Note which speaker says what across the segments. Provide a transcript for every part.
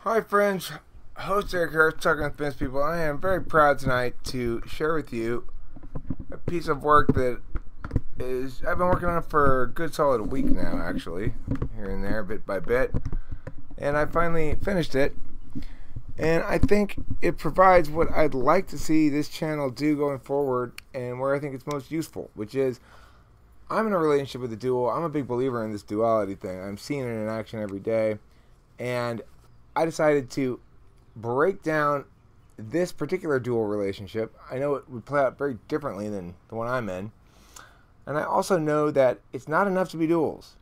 Speaker 1: Hi friends, host Eric here, talking with Vince people. I am very proud tonight to share with you a piece of work that I've been working on for a good solid week now, actually, here and there, bit by bit, and I finally finished it. And I think it provides what I'd like to see this channel do going forward, and where I think it's most useful, which is I'm in a relationship with a dual. I'm a big believer in this duality thing. I'm seeing it in action every day, and I decided to break down this particular dual relationship. I know it would play out very differently than the one I'm in. And I also know that it's not enough to be duals.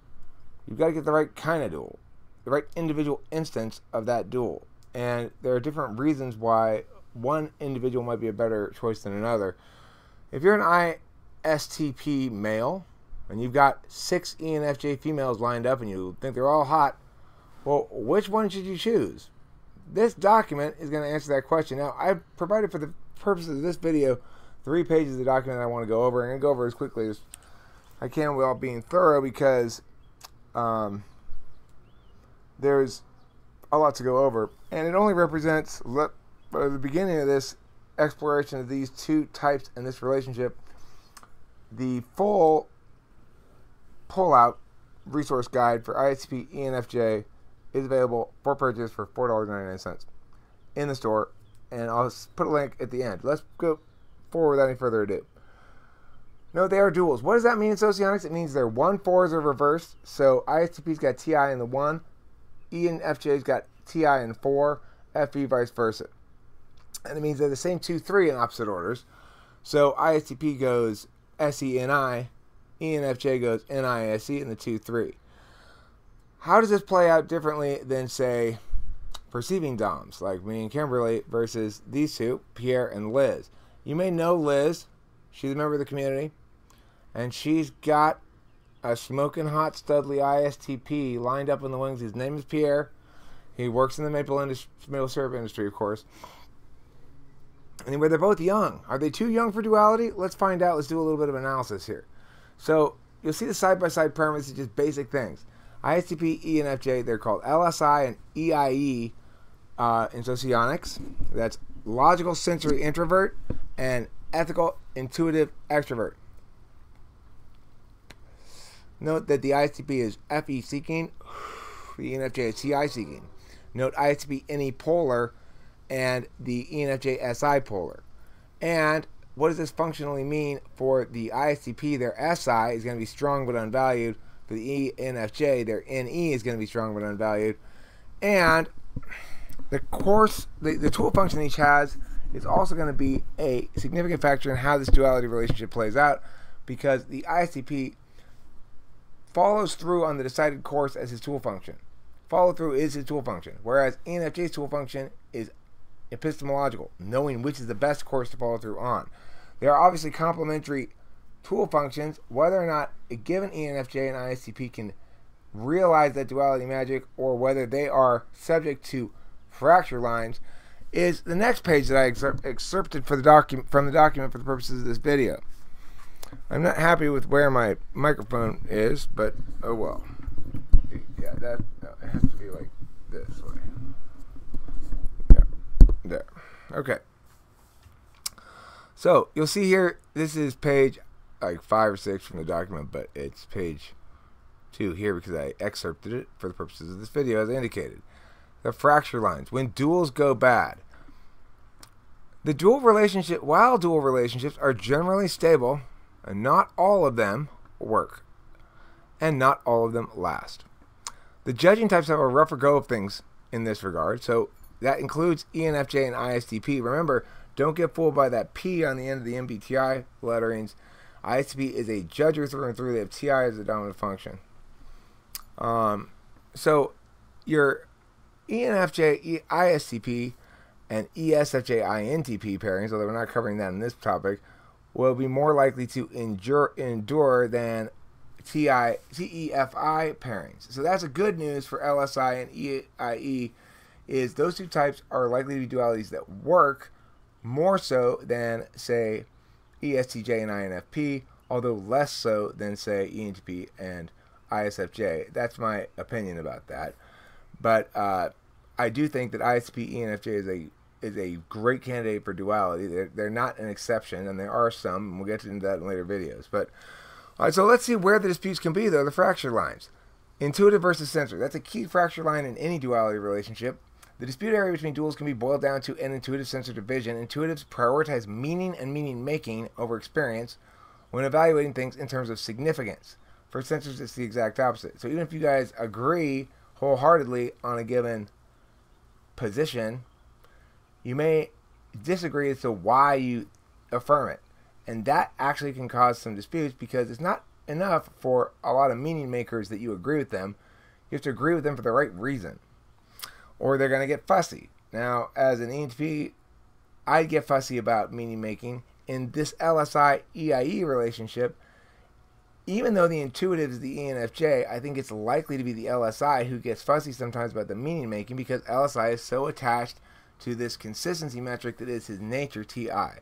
Speaker 1: You've got to get the right kind of dual, the right individual instance of that dual. And there are different reasons why one individual might be a better choice than another. If you're an ISTP male and you've got 6 ENFJ females lined up and you think they're all hot, well, which one should you choose? This document is going to answer that question. Now, I've provided for the purposes of this video 3 pages of the document I want to go over. I'm going to go over as quickly as I can without being thorough because there's a lot to go over. And it only represents the beginning of this exploration of these 2 types in this relationship. The full pull-out resource guide for ISTP ENFJ is available for purchase for $4.99 in the store, and I'll put a link at the end. Let's go forward without any further ado. No, they are duals. What does that mean in socionics? It means their 1-4s are reversed. So ISTP's got TI in the 1, ENFJ's got TI in 4, FE vice versa. And it means they're the same 2-3 in opposite orders. So ISTP goes SENI, ENFJ goes NISE in the 2-3. How does this play out differently than, say, perceiving DOMs, like me and Kimberly, versus these 2, Pierre and Liz? You may know Liz. She's a member of the community, and she's got a smoking hot studly ISTP lined up in the wings. His name is Pierre. He works in the maple syrup industry, of course. Anyway, they're both young. Are they too young for duality? Let's find out. Let's do a little bit of analysis here. So you'll see the side-by-side parameters, just basic things. ISTP, ENFJ, they're called LSI and EIE in socionics. That's logical sensory introvert and ethical intuitive extrovert. Note that the ISTP is FE seeking, the ENFJ is TI seeking. Note ISTP NE polar and the ENFJ SI polar. And what does this functionally mean for the ISTP? Their SI is going to be strong but unvalued. For the ENFJ, their NE is going to be strong but unvalued. And the course, the tool function each has is also going to be a significant factor in how this duality relationship plays out, because the ISTP follows through on the decided course as his tool function. Follow through is his tool function, whereas ENFJ's tool function is epistemological, knowing which is the best course to follow through on. There are obviously complementary tool functions. Whether or not a given ENFJ and ISTP can realize that duality magic, or whether they are subject to fracture lines, is the next page that I excerpted from the document for the purposes of this video. I'm not happy with where my microphone is, but oh well. Yeah, it has to be like this way. Yeah, there. Okay. So you'll see here, this is page like 5 or 6 from the document, but it's page 2 here because I excerpted it for the purposes of this video, as I indicated. The fracture lines. When duals go bad. The dual relationship, while dual relationships are generally stable, and not all of them work, and not all of them last. The judging types have a rougher go of things in this regard, so that includes ENFJ and ISTP. Remember, don't get fooled by that P on the end of the MBTI letterings. ISTP is a judger through and through. They have TI as the dominant function. So your ENFJ, ISTP, and ESFJ, INTP pairings, although we're not covering that in this topic, will be more likely to endure than TEFI pairings. So that's a good news for LSI and EIE, is those 2 types are likely to be dualities that work more so than, say, ESTJ and INFP, although less so than, say, ENTP and ISFJ. That's my opinion about that. But I do think that ISTP ENFJ is a great candidate for duality. They're not an exception, and there are some, and we'll get into that in later videos. But all right, so let's see where the disputes can be, though. The fracture lines. Intuitive versus sensory. That's a key fracture line in any duality relationship. The dispute area between duals can be boiled down to an intuitive-sensor division. Intuitives prioritize meaning and meaning-making over experience when evaluating things in terms of significance. For sensors, it's the exact opposite. So even if you guys agree wholeheartedly on a given position, you may disagree as to why you affirm it. And that actually can cause some disputes because it's not enough for a lot of meaning makers that you agree with them. You have to agree with them for the right reason, or they're going to get fussy. Now, as an ENTP, I get fussy about meaning making. In this LSI-EIE relationship, even though the intuitive is the ENFJ, I think it's likely to be the LSI who gets fussy sometimes about the meaning making because LSI is so attached to this consistency metric that is his nature, TI.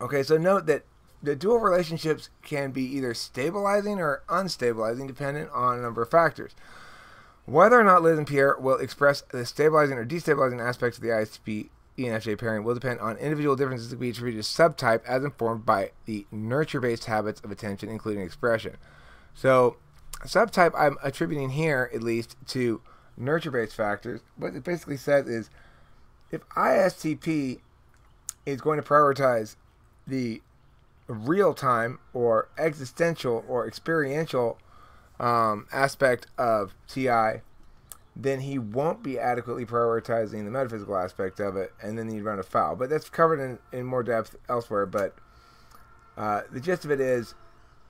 Speaker 1: Okay, so note that the dual relationships can be either stabilizing or unstabilizing dependent on a number of factors. Whether or not Liz and Pierre will express the stabilizing or destabilizing aspects of the ISTP ENFJ pairing will depend on individual differences that can be attributed to subtype as informed by the nurture-based habits of attention, including expression. So, subtype I'm attributing here, at least, to nurture-based factors. What it basically says is, if ISTP is going to prioritize the real-time or existential or experiential aspect of TI, then he won't be adequately prioritizing the metaphysical aspect of it, and then you'd run afoul. But that's covered in more depth elsewhere. But the gist of it is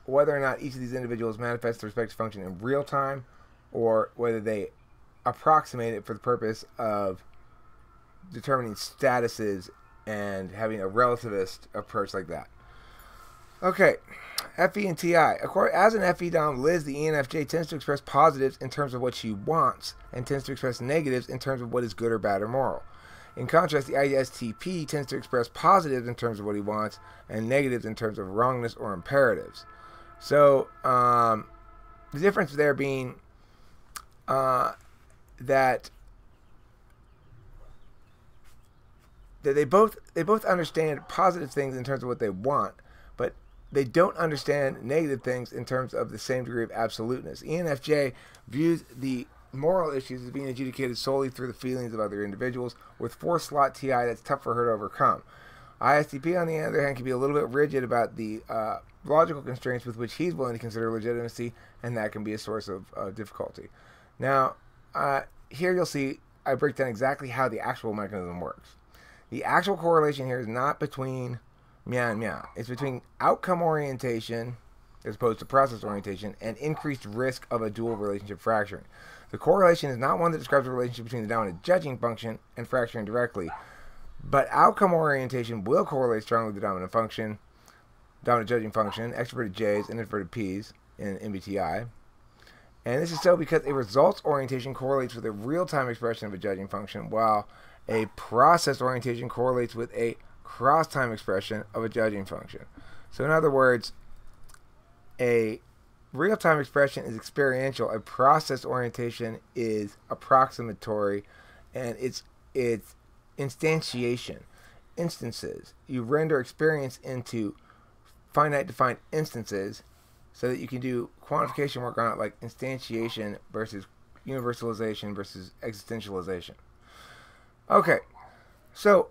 Speaker 1: whether or not each of these individuals manifests their respective function in real time, or whether they approximate it for the purpose of determining statuses and having a relativist approach like that. Okay, FE and TI. As an FE Dom, Liz, the ENFJ, tends to express positives in terms of what she wants and tends to express negatives in terms of what is good or bad or moral. In contrast, the ISTP tends to express positives in terms of what he wants and negatives in terms of wrongness or imperatives. So, the difference there being that they both understand positive things in terms of what they want, but they don't understand negative things in terms of the same degree of absoluteness. ENFJ views the moral issues as being adjudicated solely through the feelings of other individuals. With 4-slot TI, that's tough for her to overcome. ISTP, on the other hand, can be a little bit rigid about the logical constraints with which he's willing to consider legitimacy, and that can be a source of difficulty. Now, here you'll see I break down exactly how the actual mechanism works. The actual correlation here is not between meow and meow. It's between outcome orientation, as opposed to process orientation, and increased risk of a dual relationship fracturing. The correlation is not one that describes the relationship between the dominant judging function and fracturing directly, but outcome orientation will correlate strongly with the dominant judging function, extroverted J's and introverted P's in MBTI. And this is so because a results orientation correlates with a real-time expression of a judging function, while a process orientation correlates with a cross-time expression of a judging function. So in other words, a real-time expression is experiential, a process orientation is approximatory, and it's instantiation, instances. You render experience into finite defined instances so that you can do quantification work on it, like instantiation versus universalization versus existentialization. Okay, so,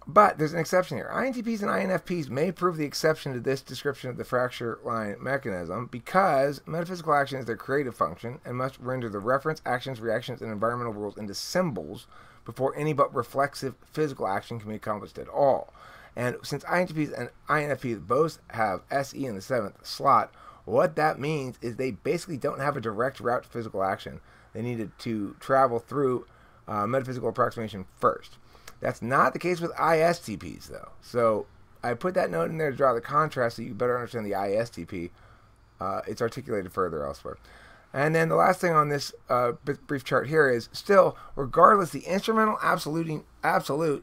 Speaker 1: but there's an exception here. INTPs and INFPs may prove the exception to this description of the fracture line mechanism because metaphysical action is their creative function and must render the reference, actions, reactions, and environmental rules into symbols before any but reflexive physical action can be accomplished at all. And since INTPs and INFPs both have SE in the 7th slot, what that means is they basically don't have a direct route to physical action. They needed to travel through metaphysical approximation first. That's not the case with ISTPs, though. So I put that note in there to draw the contrast so you better understand the ISTP. It's articulated further elsewhere. And then the last thing on this brief chart here is still, regardless the instrumental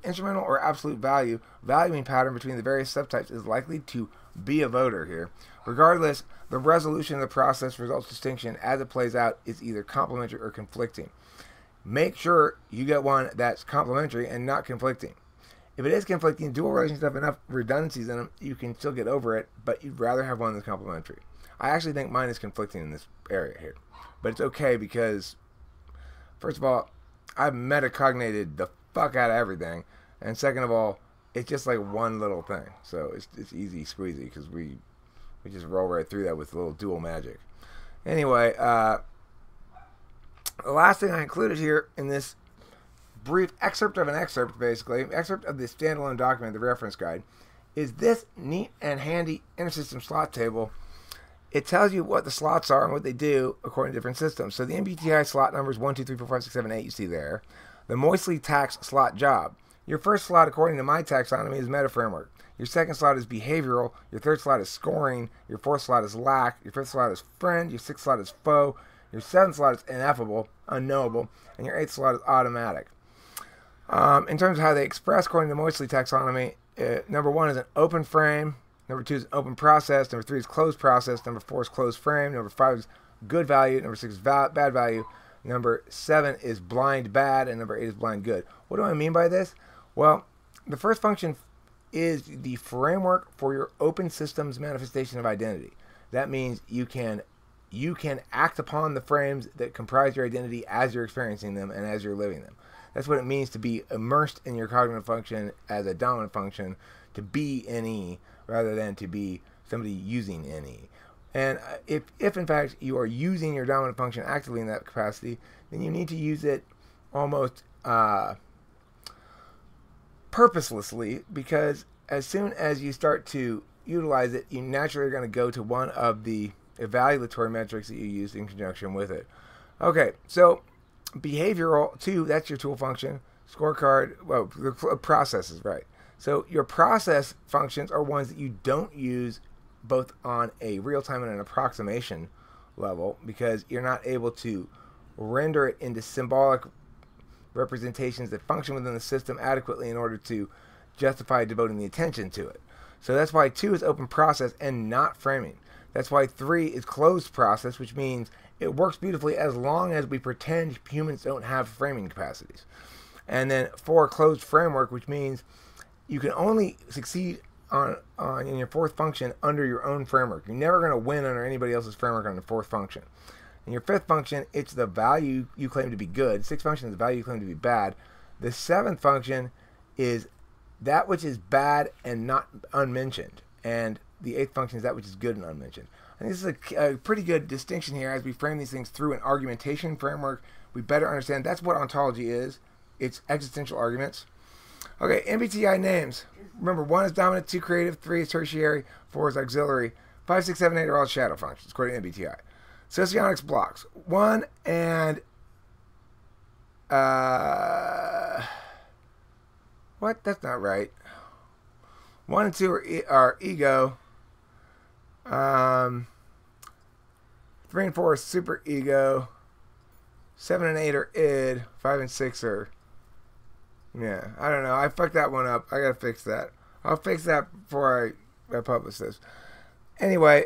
Speaker 1: instrumental or absolute valuing pattern between the various subtypes is likely to be a voter here. Regardless, the resolution of the process results distinction as it plays out is either complementary or conflicting. make sure you get one that's complementary and not conflicting. If it is conflicting, dual relations have enough redundancies in them, you can still get over it, but you'd rather have one that's complementary. I actually think mine is conflicting in this area here. But it's okay because, first of all, I've metacognated the fuck out of everything. And second of all, it's just like one little thing. So it's easy squeezy because we just roll right through that with a little dual magic. Anyway, the last thing I included here in this brief excerpt of an excerpt, basically, excerpt of the standalone document, the reference guide, is this neat and handy intersystem slot table. It tells you what the slots are and what they do according to different systems. So the MBTI slot numbers 1, 2, 3, 4, 5, 6, 7, 8 you see there. The Moisely taxed slot job. Your first slot, according to my taxonomy, is meta framework. Your second slot is behavioral. Your third slot is scoring. Your fourth slot is lack. Your fifth slot is friend. Your sixth slot is foe. Your seventh slot is ineffable, unknowable. And your eighth slot is automatic. In terms of how they express according to Moisely taxonomy, number 1 is an open frame. Number 2 is open process. Number 3 is closed process. Number 4 is closed frame. Number 5 is good value. Number 6 is bad value. Number 7 is blind bad. And number 8 is blind good. What do I mean by this? Well, the first function is the framework for your open systems manifestation of identity. That means you can act upon the frames that comprise your identity as you're experiencing them and as you're living them. That's what it means to be immersed in your cognitive function as a dominant function, to be NE rather than to be somebody using NE. And if in fact you are using your dominant function actively in that capacity, then you need to use it almost purposelessly, because as soon as you start to utilize it, you naturally are going to go to one of the evaluatory metrics that you use in conjunction with it. Okay, so behavioral 2, that's your tool function. Scorecard, well, the processes, right. So your process functions are ones that you don't use both on a real-time and an approximation level, because you're not able to render it into symbolic representations that function within the system adequately in order to justify devoting the attention to it. So that's why 2 is open process and not framing. That's why 3 is closed process, which means it works beautifully as long as we pretend humans don't have framing capacities. And then 4, closed framework, which means you can only succeed in your fourth function under your own framework. You're never going to win under anybody else's framework on the fourth function. In your fifth function, it's the value you claim to be good. Sixth function is the value you claim to be bad. The seventh function is that which is bad and not unmentioned. And the eighth function is that which is good and unmentioned. I think this is a pretty good distinction here as we frame these things through an argumentation framework. We better understand that's what ontology is. It's existential arguments. Okay, MBTI names. Remember, 1 is dominant, 2 creative, 3 is tertiary, 4 is auxiliary, 5, 6, 7, 8 are all shadow functions, according to MBTI. Socionics blocks. 1 and... what? That's not right. 1 and 2 are ego. 3 and 4 are super ego. 7 and 8 are id. 5 and 6 are... yeah, I don't know. I fucked that one up. I gotta fix that. I'll fix that before I publish this. Anyway,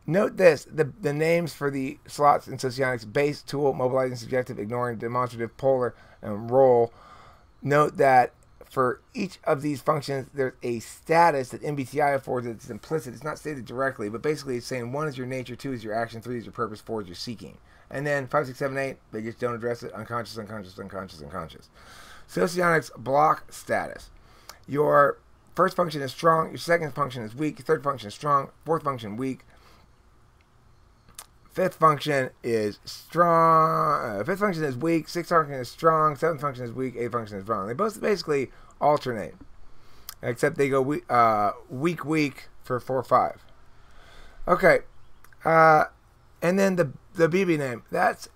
Speaker 1: note this. The names for the slots in socionics: base, tool, mobilizing, subjective, ignoring, demonstrative, polar, and role. Note that for each of these functions, there's a status that MBTI affords. It's implicit. It's not stated directly, but basically it's saying 1 is your nature, 2 is your action, 3 is your purpose, 4 is your seeking. And then 5, 6, 7, 8, they just don't address it. Unconscious, unconscious, unconscious, unconscious. Socionics block status. Your first function is strong. Your second function is weak. Your third function is strong. Fourth function, weak. Fifth function is strong. Fifth function is weak. Sixth function is strong. Seventh function is weak. Eighth function is strong. They both basically alternate, except they go weak, weak for 4, 5. Okay. And then the BB name. That's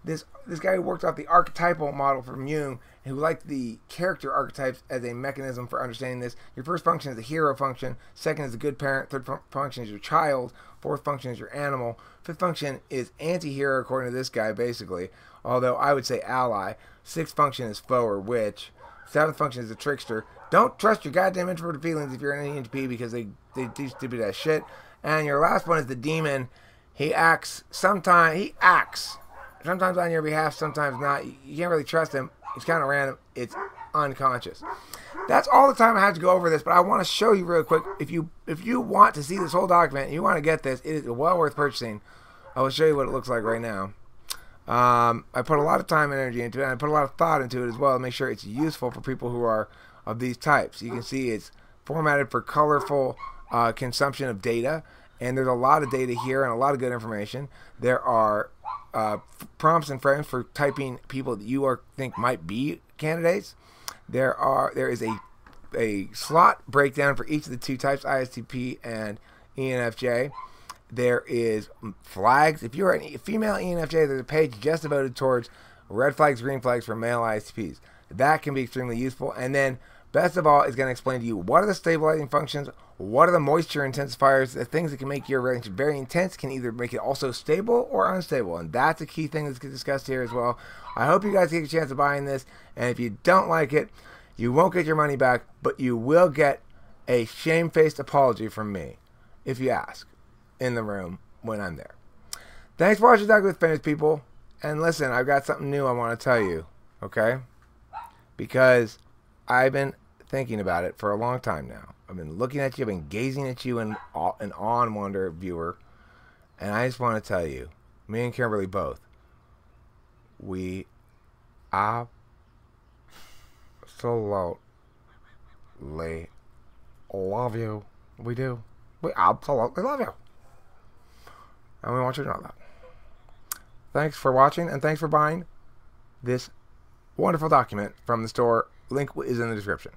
Speaker 1: this guy who worked off the archetypal model from Jung, who liked the character archetypes as a mechanism for understanding this. Your first function is the hero function. Second is the good parent. Third function is your child. Fourth function is your animal. Fifth function is anti-hero, according to this guy, basically. Although I would say ally. Sixth function is foe or witch. Seventh function is the trickster. Don't trust your goddamn introverted feelings if you're an ENTP, because they do stupid ass shit. And your last one is the demon. He acts sometimes on your behalf, sometimes not. You can't really trust him. It's kind of random. It's unconscious. That's all the time I have to go over this, but I want to show you real quick. If you want to see this whole document, and you want to get this, it is well worth purchasing. I will show you what it looks like right now. I put a lot of time and energy into it, and I put a lot of thought into it as well to make sure it's useful for people who are of these types. You can see it's formatted for colorful consumption of data, and there's a lot of data here and a lot of good information. There are prompts and frames for typing people that you think might be candidates. There is a slot breakdown for each of the two types, ISTP and ENFJ. There is flags. If you're a female ENFJ, there's a page just devoted towards red flags, green flags for male ISTPs. That can be extremely useful. And then, best of all, is going to explain to you what are the stabilizing functions, what are the moisture intensifiers, the things that can make your relationship very intense, can either make it also stable or unstable. And that's a key thing that's discussed here as well. I hope you guys get a chance of buying this. And if you don't like it, you won't get your money back, but you will get a shamefaced apology from me if you ask in the room when I'm there. Thanks for watching Talking with Famous People. And listen, I've got something new I want to tell you, okay? Because I've been thinking about it for a long time now. I've been looking at you, I've been gazing at you in awe and wonder, viewer. And I just want to tell you, me and Kimberly both, we absolutely love you. We do. We absolutely love you. And we want you to know that. Thanks for watching, and thanks for buying this wonderful document from the store. Link is in the description.